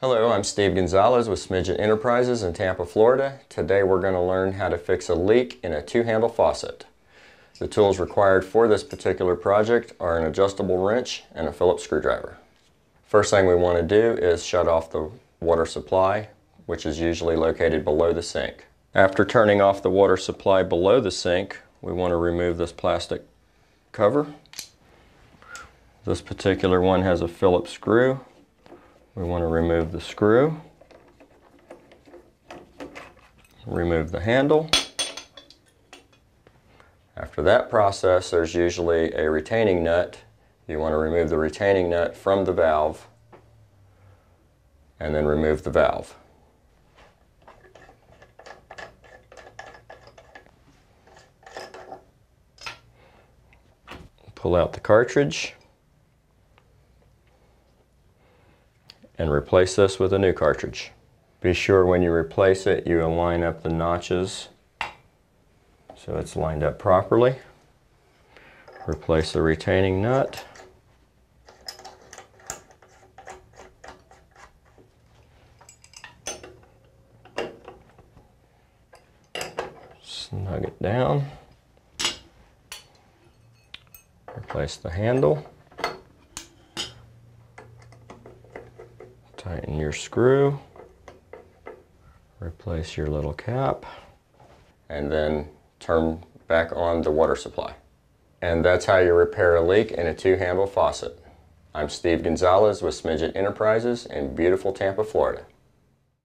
Hello, I'm Steve Gonzalez with Smidget Enterprises in Tampa, Florida. Today we're going to learn how to fix a leak in a two-handle faucet. The tools required for this particular project are an adjustable wrench and a Phillips screwdriver. First thing we want to do is shut off the water supply, which is usually located below the sink. After turning off the water supply below the sink, we want to remove this plastic cover. This particular one has a Phillips screw. We want to remove the screw, remove the handle. After that process, there's usually a retaining nut. You want to remove the retaining nut from the valve and then remove the valve. Pull out the cartridge and replace this with a new cartridge. Be sure when you replace it you align up the notches so it's lined up properly. Replace the retaining nut. Snug it down. Replace the handle. Tighten your screw, replace your little cap, and then turn back on the water supply. And that's how you repair a leak in a two-handle faucet. I'm Steve Gonzalez with Smidget Enterprises in beautiful Tampa, Florida.